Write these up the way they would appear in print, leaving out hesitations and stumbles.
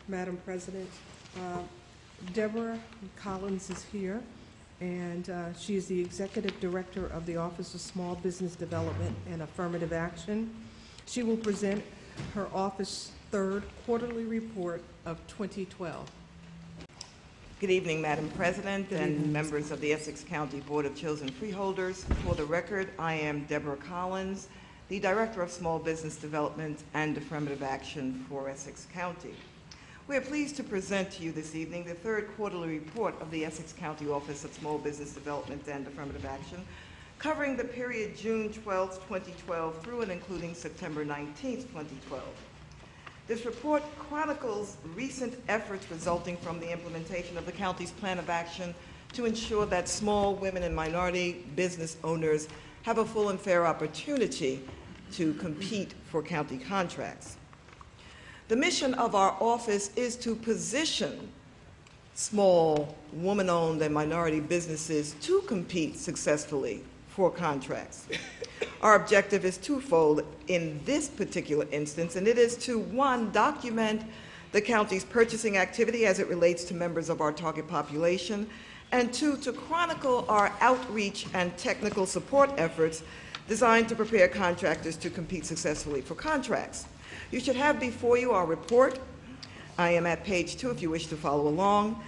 Madam President. Deborah Collins is here, and she is the Executive Director of the Office of Small Business Development and Affirmative Action. She will present her office's third quarterly report of 2012. Good evening, Madam President and members of the Essex County Board of Chosen Freeholders. For the record, I am Deborah Collins, the Director of Small Business Development and Affirmative Action for Essex County. We are pleased to present to you this evening the third quarterly report of the Essex County Office of Small Business Development and Affirmative Action, covering the period June 12, 2012 through and including September 19, 2012. This report chronicles recent efforts resulting from the implementation of the county's plan of action to ensure that small, women, and minority business owners have a full and fair opportunity to compete for county contracts. The mission of our office is to position small, woman-owned, and minority businesses to compete successfully for contracts. Our objective is twofold in this particular instance, and it is to, one, document the county's purchasing activity as it relates to members of our target population, and two, to chronicle our outreach and technical support efforts designed to prepare contractors to compete successfully for contracts. You should have before you our report. I am at page 2 if you wish to follow along.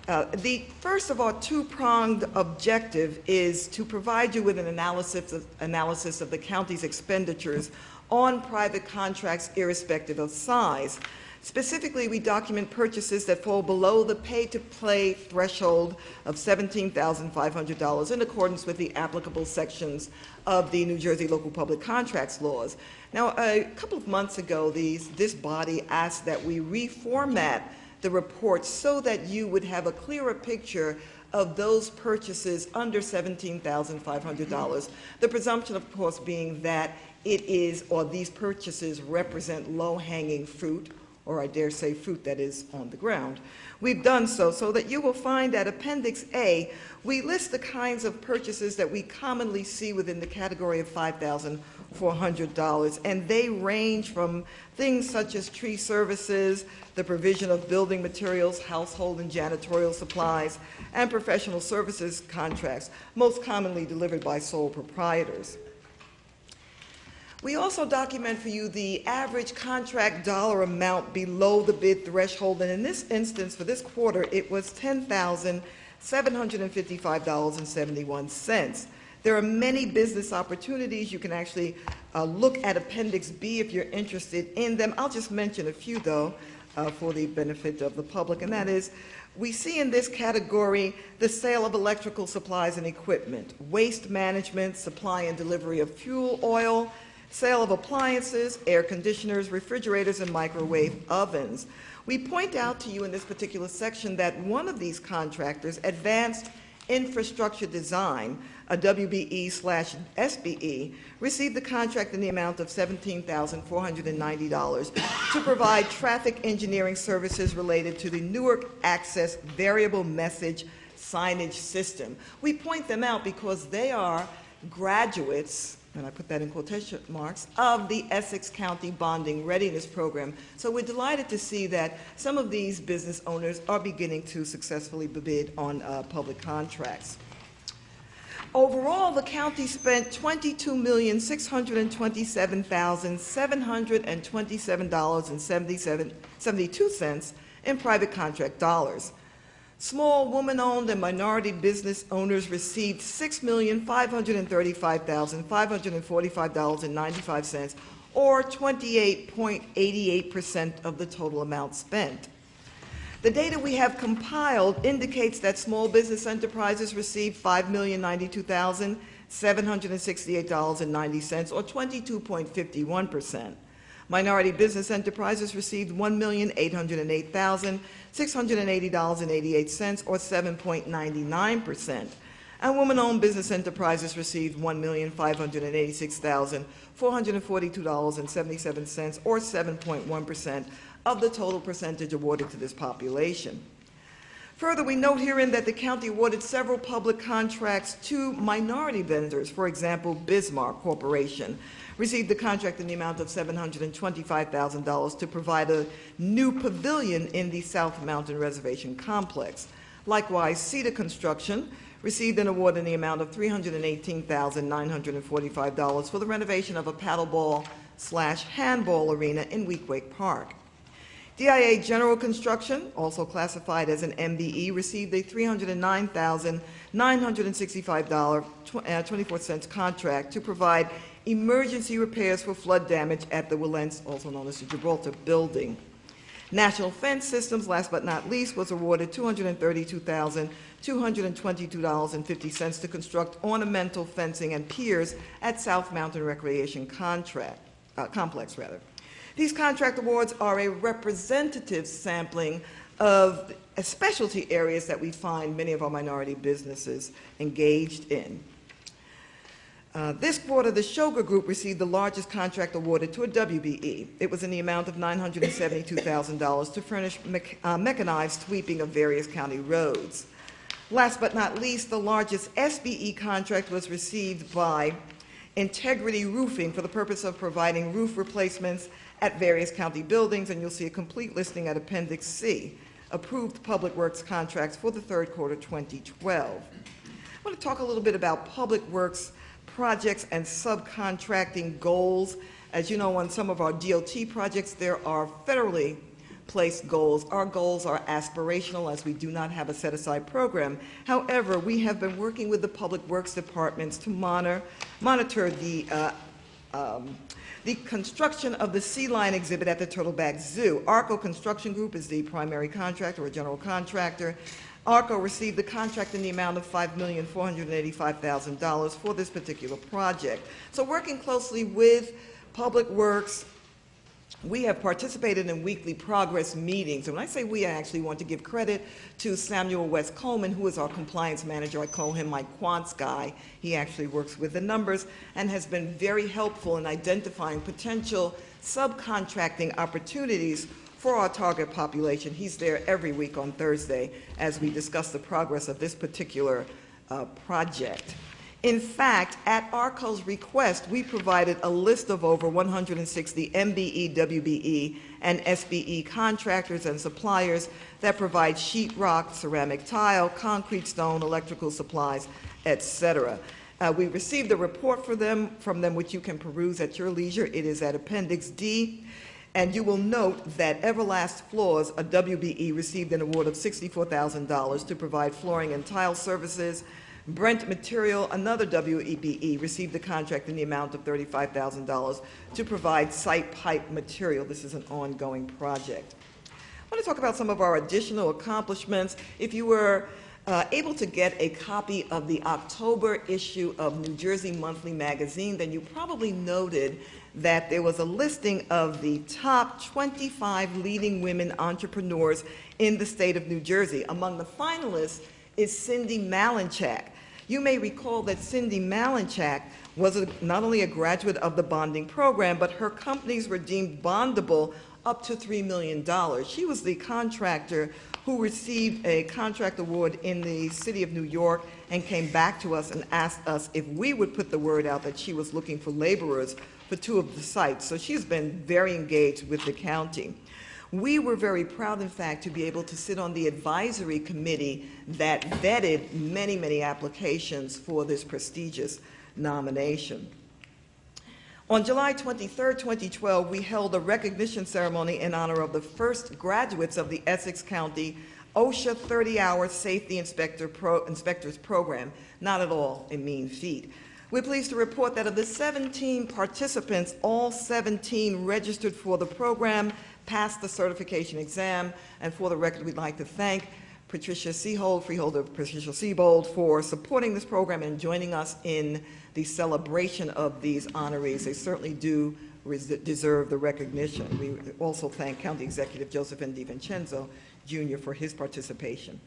The first of our two-pronged objective is to provide you with an analysis of the county's expenditures on private contracts irrespective of size. Specifically, we document purchases that fall below the pay-to-play threshold of $17,500 in accordance with the applicable sections of the New Jersey Local Public Contracts laws. Now, a couple of months ago, this body asked that we reformat the report so that you would have a clearer picture of those purchases under $17,500. The presumption, of course, being that it is, or these purchases represent low-hanging fruit, or I dare say fruit that is on the ground. We've done so that you will find at Appendix A, we list the kinds of purchases that we commonly see within the category of $5,400, and they range from things such as tree services, the provision of building materials, household and janitorial supplies, and professional services contracts, most commonly delivered by sole proprietors. We also document for you the average contract dollar amount below the bid threshold, and in this instance, for this quarter, it was $10,755.71. There are many business opportunities. You can actually look at Appendix B if you're interested in them. I'll just mention a few, though, for the benefit of the public, and that is, we see in this category the sale of electrical supplies and equipment, waste management, supply and delivery of fuel oil, sale of appliances, air conditioners, refrigerators, and microwave ovens. We point out to you in this particular section that one of these contractors, Advanced Infrastructure Design, a WBE/SBE, received the contract in the amount of $17,490 to provide traffic engineering services related to the Newark Access Variable Message Signage System. We point them out because they are graduates, and I put that in quotation marks, of the Essex County Bonding Readiness Program. So we're delighted to see that some of these business owners are beginning to successfully bid on public contracts. Overall, the county spent $22,627,727.72 in private contract dollars. Small, woman-owned, and minority business owners received $6,535,545.95, or 28.88% of the total amount spent. The data we have compiled indicates that small business enterprises received $5,092,768.90, or 22.51%. Minority business enterprises received $1,808,680.88, or 7.99%. And woman-owned business enterprises received $1,586,442.77, or 7.1% of the total percentage awarded to this population. Further, we note herein that the county awarded several public contracts to minority vendors. For example, Bismarck Corporation received the contract in the amount of $725,000 to provide a new pavilion in the South Mountain Reservation Complex. Likewise, Cedar Construction received an award in the amount of $318,945 for the renovation of a paddleball/handball arena in Weequahic Park. DIA General Construction, also classified as an MBE, received a $309,965.24 contract to provide emergency repairs for flood damage at the Wilentz, also known as the Gibraltar building. National Fence Systems, last but not least, was awarded $232,222.50 to construct ornamental fencing and piers at South Mountain Recreation Complex. These contract awards are a representative sampling of specialty areas that we find many of our minority businesses engaged in. This quarter, the Shoga Group received the largest contract awarded to a WBE. It was in the amount of $972,000 to furnish mechanized sweeping of various county roads. Last but not least, the largest SBE contract was received by Integrity Roofing for the purpose of providing roof replacements at various county buildings, and you'll see a complete listing at Appendix C, approved public works contracts for the third quarter 2012. I want to talk a little bit about public works projects and subcontracting goals. As you know, on some of our DOT projects, there are federally placed goals. Our goals are aspirational, as we do not have a set-aside program. However, we have been working with the public works departments to monitor the construction of the Sea Lion exhibit at the Turtleback Zoo. ARCO Construction Group is the primary contractor or general contractor. ARCO received the contract in the amount of $5,485,000 for this particular project. So working closely with Public Works, we have participated in weekly progress meetings. And when I say we, I actually want to give credit to Samuel West Coleman, who is our compliance manager. I call him my quants guy. He actually works with the numbers and has been very helpful in identifying potential subcontracting opportunities for our target population. He's there every week on Thursday as we discuss the progress of this particular project. In fact, at ARCO's request, we provided a list of over 160 MBE, WBE, and SBE contractors and suppliers that provide sheetrock, ceramic tile, concrete, stone, electrical supplies, etc. We received a report from them, which you can peruse at your leisure. It is at Appendix D. And you will note that Everlast Floors, a WBE, received an award of $64,000 to provide flooring and tile services. Brent Material, another WBE, received the contract in the amount of $35,000 to provide site pipe material. This is an ongoing project. I want to talk about some of our additional accomplishments. If you were able to get a copy of the October issue of New Jersey Monthly Magazine, then you probably noted that there was a listing of the top 25 leading women entrepreneurs in the state of New Jersey. Among the finalists is Cindy Malinchak. You may recall that Cindy Malinchak was not only a graduate of the bonding program, but her companies were deemed bondable up to $3 million. She was the contractor who received a contract award in the city of New York and came back to us and asked us if we would put the word out that she was looking for laborers for 2 of the sites. So she's been very engaged with the county. We were very proud, in fact, to be able to sit on the advisory committee that vetted many, many applications for this prestigious nomination. On July 23, 2012, we held a recognition ceremony in honor of the first graduates of the Essex County OSHA 30-hour Safety Inspectors Program. Not at all a mean feat. We're pleased to report that of the 17 participants, all 17 registered for the program, passed the certification exam, and for the record, we'd like to thank Patricia Seahold, Freeholder Patricia Seabold, for supporting this program and joining us in the celebration of these honorees. They certainly do deserve the recognition. We also thank County Executive Joseph N. DiVincenzo, Jr. for his participation.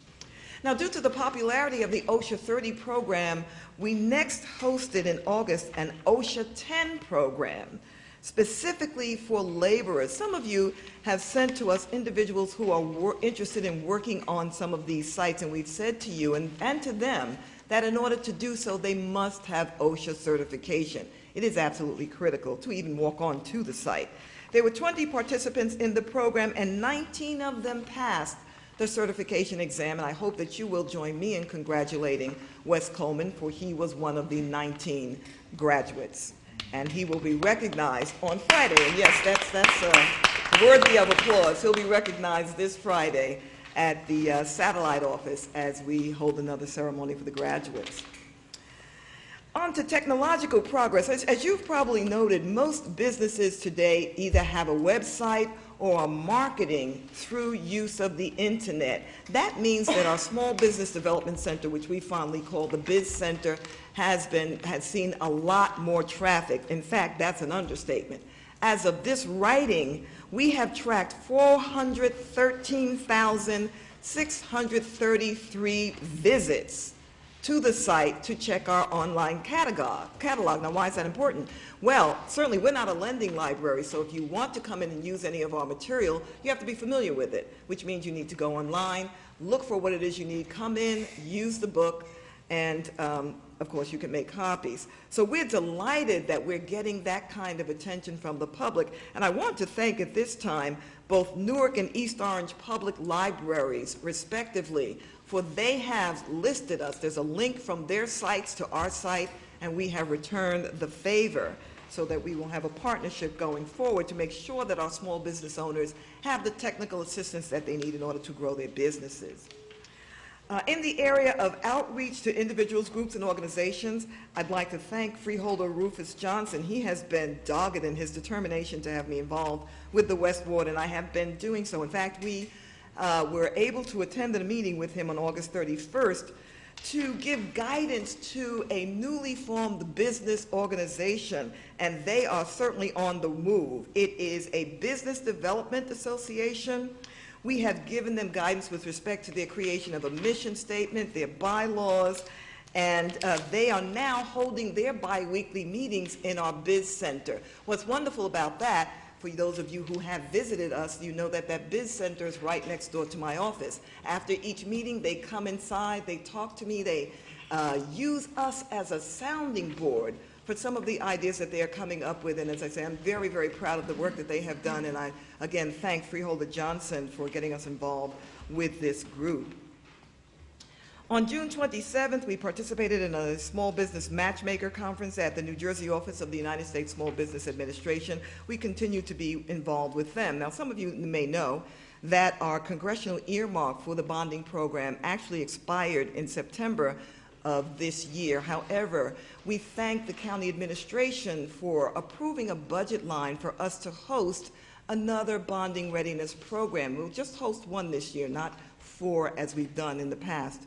Now, due to the popularity of the OSHA 30 program, we next hosted in August an OSHA 10 program. specifically for laborers. Some of you have sent to us individuals who are interested in working on some of these sites, and we've said to you and to them that in order to do so, they must have OSHA certification. It is absolutely critical to even walk on to the site. There were 20 participants in the program, and 19 of them passed the certification exam, and I hope that you will join me in congratulating Wes Coleman, for he was one of the 19 graduates. And he will be recognized on Friday, and yes, that's worthy of applause. He'll be recognized this Friday at the satellite office as we hold another ceremony for the graduates. On to technological progress. As you've probably noted, most businesses today either have a website or are marketing through use of the internet. That means that our Small Business Development Center, which we fondly call the Biz Center, has seen a lot more traffic. In fact, that's an understatement. As of this writing, we have tracked 413,633 visits to the site to check our online catalog. Now, why is that important? Well, certainly we're not a lending library, so if you want to come in and use any of our material, you have to be familiar with it, which means you need to go online, look for what it is you need, come in, use the book, and of course you can make copies. So we're delighted that we're getting that kind of attention from the public, and I want to thank at this time both Newark and East Orange Public Libraries, respectively, for they have listed us. There's a link from their sites to our site, and we have returned the favor so that we will have a partnership going forward to make sure that our small business owners have the technical assistance that they need in order to grow their businesses. In the area of outreach to individuals, groups, and organizations, I'd like to thank freeholder Rufus Johnson. He has been dogged in his determination to have me involved with the West Ward, and I have been doing so. In fact, we were able to attend a meeting with him on August 31st to give guidance to a newly formed business organization, and they are certainly on the move. It is a business development association. We have given them guidance with respect to their creation of a mission statement, their bylaws, and they are now holding their biweekly meetings in our Biz Center. What's wonderful about that, for those of you who have visited us, you know that that Biz Center is right next door to my office. After each meeting, they come inside, they talk to me, they use us as a sounding board for some of the ideas that they are coming up with. And as I say, I'm very, very proud of the work that they have done, and I, again, thank Freeholder Johnson for getting us involved with this group. On June 27th, we participated in a small business matchmaker conference at the New Jersey office of the United States Small Business Administration. We continue to be involved with them. Now, some of you may know that our congressional earmark for the bonding program actually expired in September of this year. However, we thank the county administration for approving a budget line for us to host another bonding readiness program. We'll just host one this year, not four as we've done in the past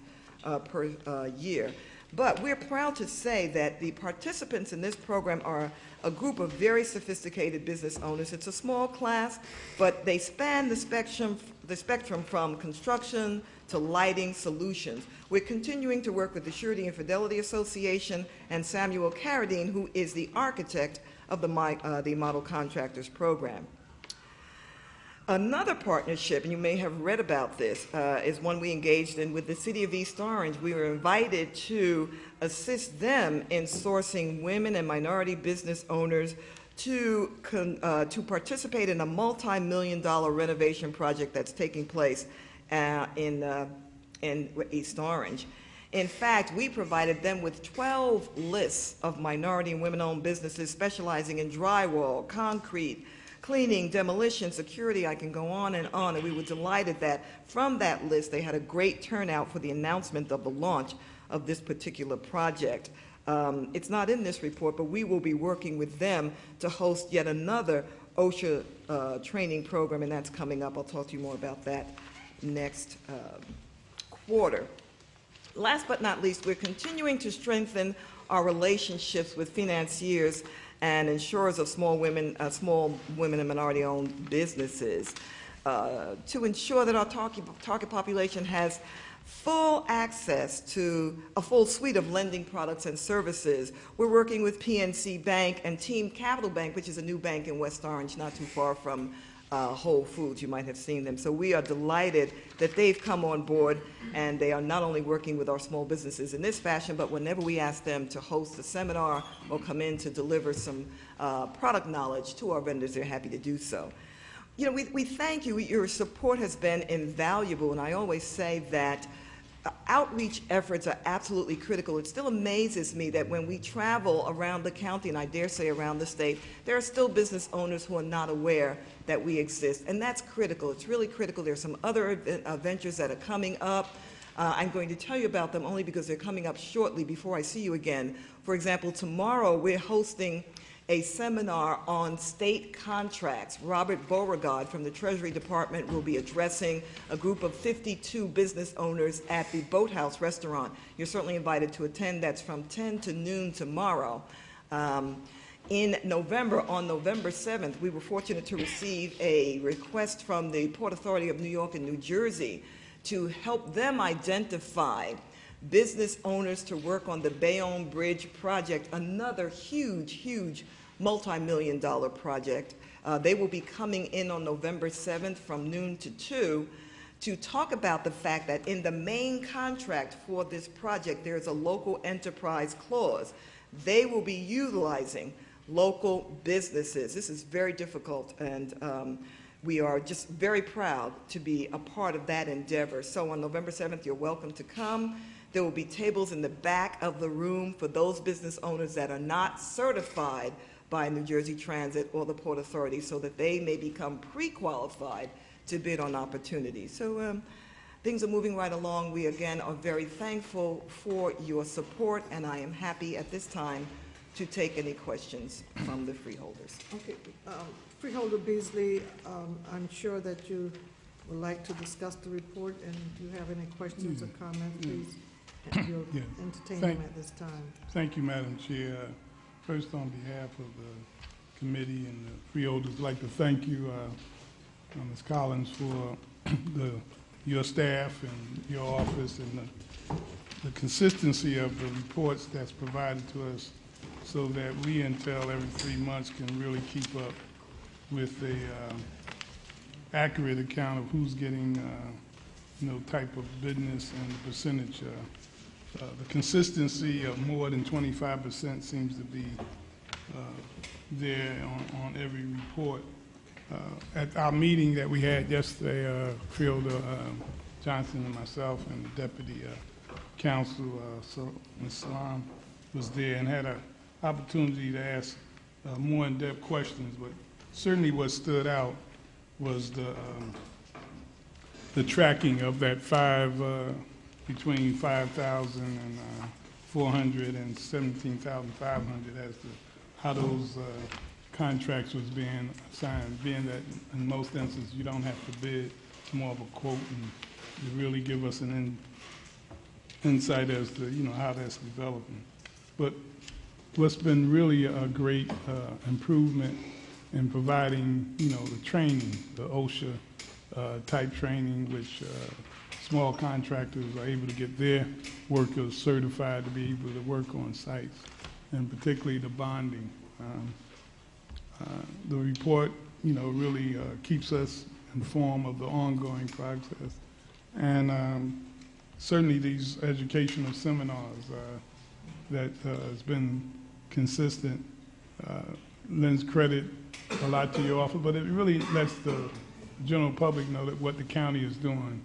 per year. But we're proud to say that the participants in this program are a group of very sophisticated business owners. It's a small class, but they span the spectrum from construction to lighting solutions. We're continuing to work with the Surety and Fidelity Association and Samuel Carradine, who is the architect of the Model Contractors Program. Another partnership, and you may have read about this, is one we engaged in with the City of East Orange. We were invited to assist them in sourcing women and minority business owners to participate in a multi-million-dollar renovation project that's taking place in East Orange. In fact, we provided them with 12 lists of minority and women-owned businesses specializing in drywall, concrete, cleaning, demolition, security. I can go on, and we were delighted that from that list they had a great turnout for the announcement of the launch of this particular project. It's not in this report, but we will be working with them to host yet another OSHA training program, and that's coming up. I'll talk to you more about that next quarter. Last but not least, we're continuing to strengthen our relationships with financiers and insurers of small women and minority-owned businesses to ensure that our target population has full access to a full suite of lending products and services. We're working with PNC Bank and Team Capital Bank, which is a new bank in West Orange, not too far from Whole Foods. You might have seen them. So we are delighted that they've come on board, and they are not only working with our small businesses in this fashion, but whenever we ask them to host a seminar or come in to deliver some product knowledge to our vendors, they're happy to do so. You know, we thank you. Your support has been invaluable, and I always say that outreach efforts are absolutely critical. It still amazes me that when we travel around the county, and I dare say around the state, there are still business owners who are not aware that we exist, and that's critical. It's really critical. There's some other ventures that are coming up. I'm going to tell you about them only because they're coming up shortly before I see you again. For example, tomorrow we're hosting a seminar on state contracts. Robert Beauregard from the Treasury Department will be addressing a group of 52 business owners at the Boathouse Restaurant. You're certainly invited to attend. That's from 10 to noon tomorrow. In November, on November 7th, we were fortunate to receive a request from the Port Authority of New York and New Jersey to help them identify business owners to work on the Bayonne Bridge project, another huge multi-million-dollar project. They will be coming in on November 7th from noon to 2 to talk about the fact that in the main contract for this project, there is a local enterprise clause. They will be utilizing local businesses. This is very difficult, and we are just very proud to be a part of that endeavor. So on November 7th, you're welcome to come. There will be tables in the back of the room for those business owners that are not certified by New Jersey Transit or the Port Authority, so that they may become pre-qualified to bid on opportunities. So things are moving right along. We again are very thankful for your support, and I am happy at this time to take any questions from the freeholders. Okay. Freeholder Beasley, I'm sure that you would like to discuss the report, and do you have any questions or comments, please? You'll entertain them at this time. Thank you, Madam Chair. First, on behalf of the committee and the freeholders, I'd like to thank you, Ms. Collins, for your staff and your office and the consistency of the reports that's provided to us, so that we, Intel, every 3 months can really keep up with the accurate account of who's getting, type of business and the percentage. The consistency of more than 25% seems to be there on every report. At our meeting that we had yesterday, Freeholder Johnson and myself and the Deputy Counsel, Ms. Salam, was there and had an opportunity to ask more in-depth questions, but certainly what stood out was the tracking of that between 5,000 and 400 and 17,500 as to how those contracts was being signed, being that in most instances you don't have to bid, it's more of a quote, and to really give us an insight as to how that's developing. But what's been really a great improvement in providing the training, the OSHA type training, which small contractors are able to get their workers certified to be able to work on sites, and particularly the bonding. The report, really keeps us informed of the ongoing process, and certainly these educational seminars that has been consistent lends credit a lot to your office, but it really lets the general public know that what the county is doing,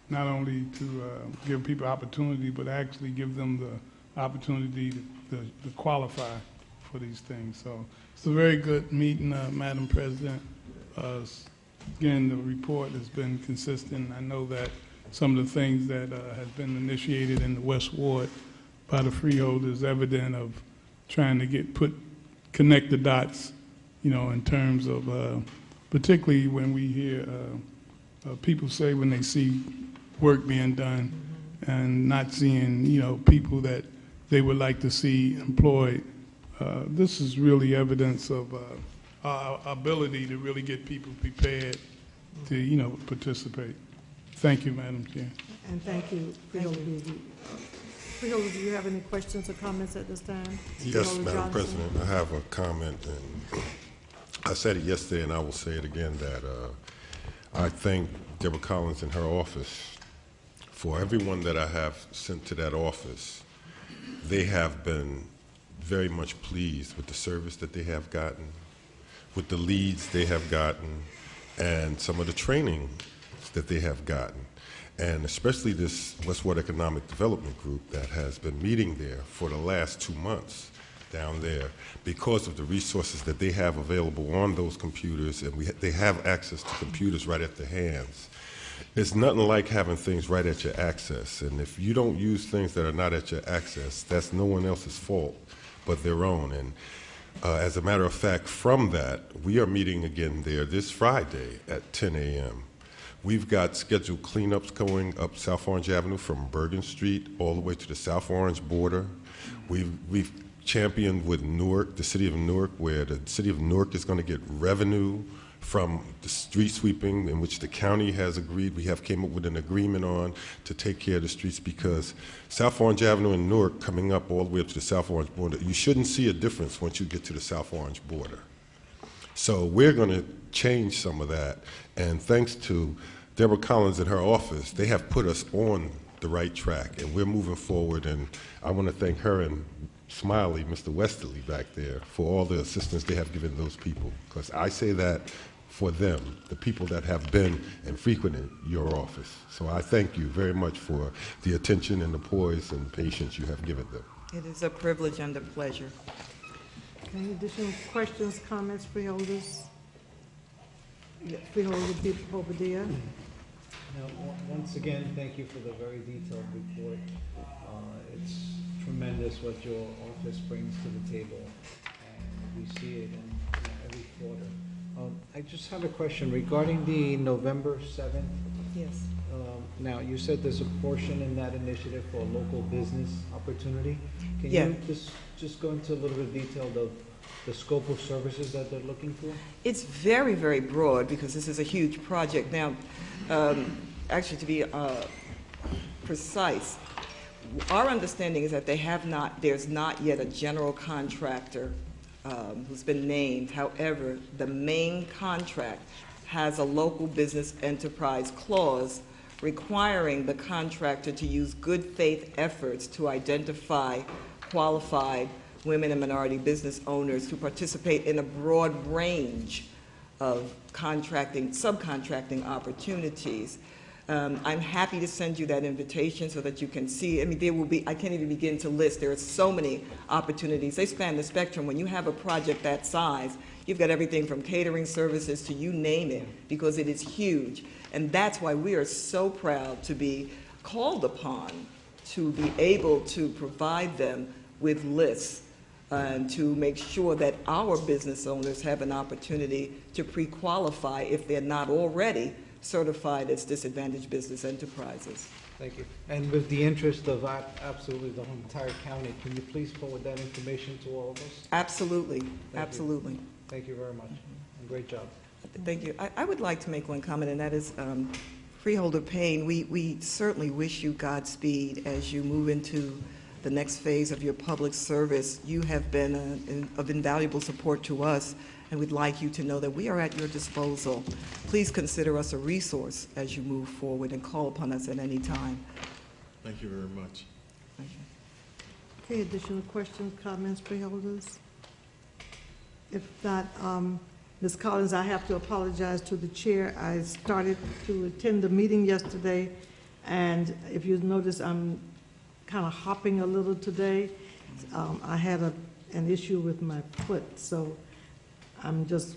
not only to give people opportunity, but actually give them the opportunity to qualify for these things. So it's a very good meeting, Madam President. Again, the report has been consistent. I know that some of the things that have been initiated in the West Ward by the freeholders evident of trying to connect the dots, in terms of particularly when we hear people say when they see work being done and not seeing, people that they would like to see employed. This is really evidence of our ability to really get people prepared to, participate. Thank you, Madam Chair. And thank you, Freeholder Beebe. Freeholder, do you have any questions or comments at this time? Yes, Freeholder Madam Johnson? President, I have a comment, and I said it yesterday, and I will say it again, that I thank Deborah Collins and her office for everyone that I have sent to that office. They have been very much pleased with the service that they have gotten, with the leads they have gotten, and some of the training that they have gotten. And especially this Westward Economic Development Group that has been meeting there for the last 2 months down there because of the resources that they have available on those computers, and they have access to computers right at their hands. It's nothing like having things right at your access, and if you don't use things that are not at your access, that's no one else's fault but their own. And as a matter of fact, from that, we are meeting again there this Friday at 10 a.m. We've got scheduled cleanups going up South Orange Avenue from Bergen Street all the way to the South Orange border. We've championed with Newark, the city of Newark, where the city of Newark is going to get revenue from the street sweeping in which the county has agreed. We have came up with an agreement on to take care of the streets, because South Orange Avenue in Newark coming up all the way up to the South Orange border, you shouldn't see a difference once you get to the South Orange border. So we're going to change some of that, and thanks to Deborah Collins and her office, they have put us on the right track, and we're moving forward. And I want to thank her and Smiley, Mr. Westerly back there, for all the assistance they have given those people, because I say that for them, the people that have been and frequented your office. So I thank you very much for the attention and the poise and patience you have given them. It is a privilege and a pleasure. Any additional questions, comments, freeholders? Freeholder Bobadilla? Now, once again, thank you for the very detailed report. It's tremendous what your office brings to the table, and we see it in every quarter. I just have a question regarding the November 7th. Yes. Now, you said there's a portion in that initiative for local business opportunity. Can Yeah. you just go into a little bit of detail of the scope of services that they're looking for? It's very, very broad, because this is a huge project. Now, actually, to be precise, our understanding is that there's not yet a general contractor who's been named. However, the main contract has a local business enterprise clause requiring the contractor to use good faith efforts to identify qualified women and minority business owners who participate in a broad range of subcontracting opportunities. I'm happy to send you that invitation so that you can see. I mean, there will be, I can't even begin to list. There are so many opportunities. They span the spectrum. When you have a project that size, you've got everything from catering services to you name it, because it is huge. And that's why we are so proud to be called upon to be able to provide them with lists and to make sure that our business owners have an opportunity to pre-qualify if they're not already certified as disadvantaged business enterprises. Thank you. And with the interest of absolutely the entire county, can you please forward that information to all of us? Absolutely, absolutely. Thank you very much. And great job. Thank you. I would like to make one comment, and that is, Freeholder Payne, we certainly wish you Godspeed as you move into the next phase of your public service. You have been of invaluable support to us, and we'd like you to know that we are at your disposal. Please consider us a resource as you move forward, and call upon us at any time. Thank you very much. Thank you. Okay, additional questions, comments, freeholders? If not, Ms. Collins, I have to apologize to the chair. I started to attend the meeting yesterday, and if you notice, I'm kind of hopping a little today. I had an issue with my foot, so I'm just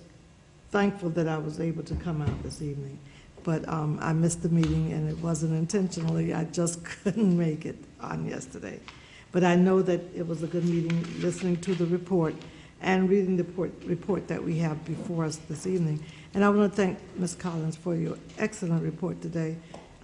thankful that I was able to come out this evening. But I missed the meeting, and it wasn't intentionally. I just couldn't make it on yesterday. But I know that it was a good meeting, listening to the report and reading the report that we have before us this evening. And I want to thank Ms. Collins for your excellent report today,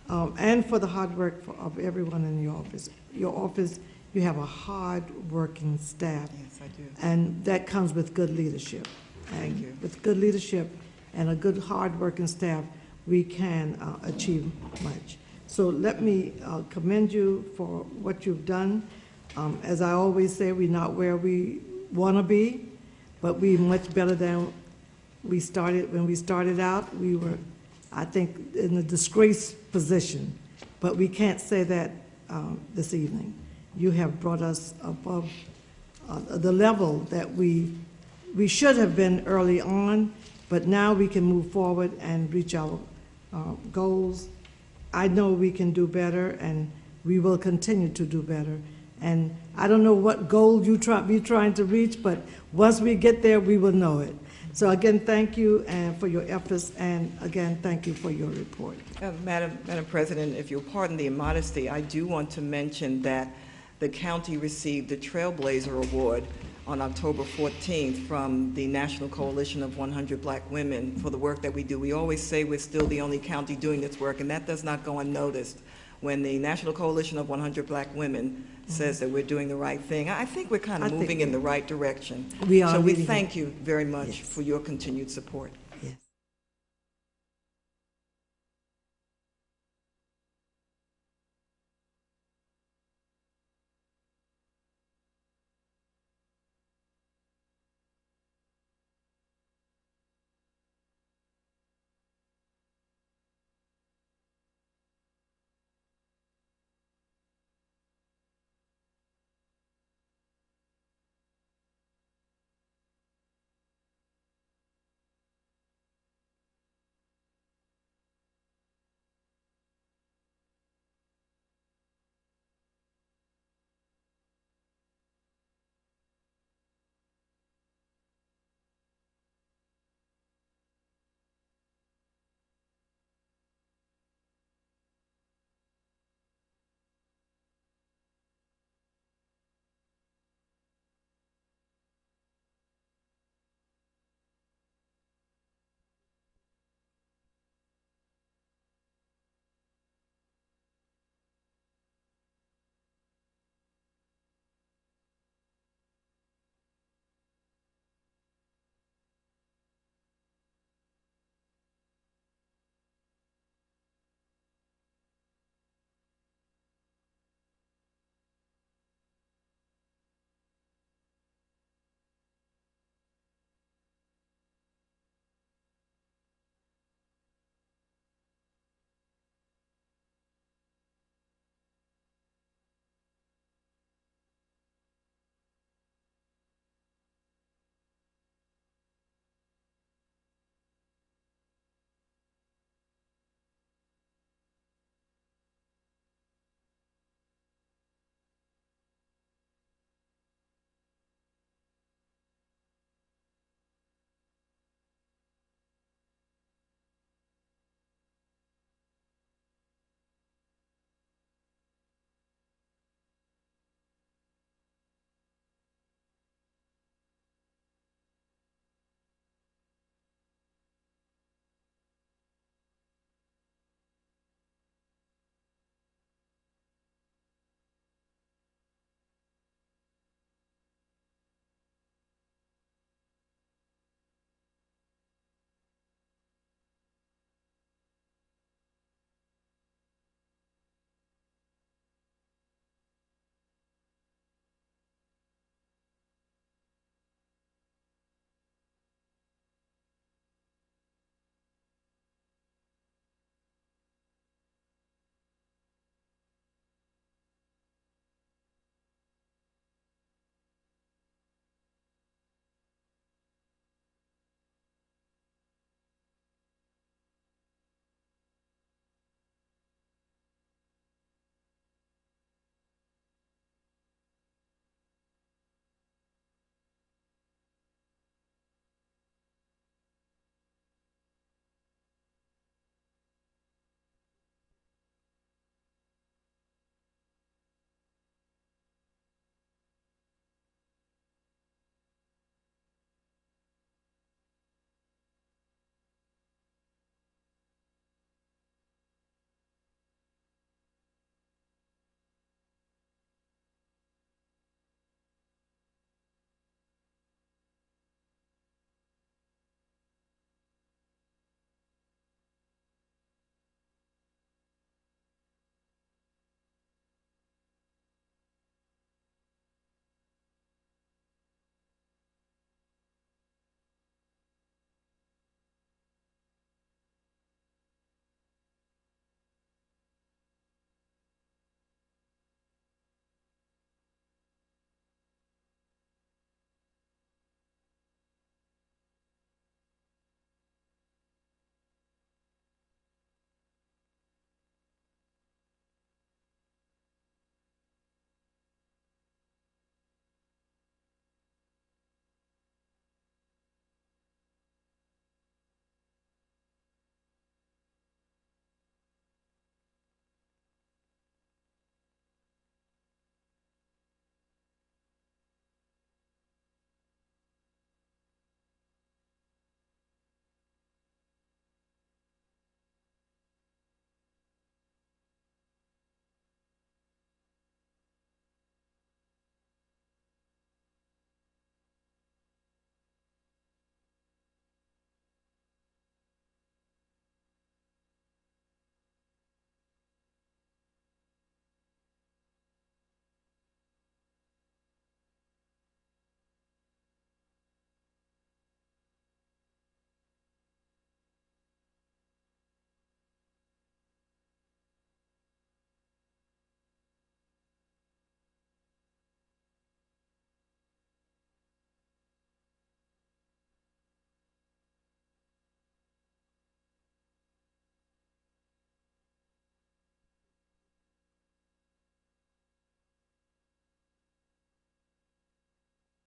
and for the hard work of everyone in your office. Your office, you have a hard-working staff. Yes, I do. And that comes with good leadership. Thank you. With good leadership and a good hard-working staff, we can achieve much. So let me commend you for what you've done. As I always say, we're not where we want to be, but we're much better than we started. When we started out, we were, I think, in a disgraced position, but we can't say that this evening. You have brought us above the level that we should have been early on, but now we can move forward and reach our goals. I know we can do better, and we will continue to do better. And I don't know what goal you're trying to reach, but once we get there, we will know it. So again, thank you and for your efforts, and again, thank you for your report. Madam President, if you'll pardon the immodesty, I do want to mention that the county received the Trailblazer Award on October 14th from the National Coalition of 100 Black Women for the work that we do. We always say we're still the only county doing this work, and that does not go unnoticed. When the National Coalition of 100 Black Women says that we're doing the right thing, I think we're kind of moving in the right direction. We are. So we really thank you very much Yes. for your continued support.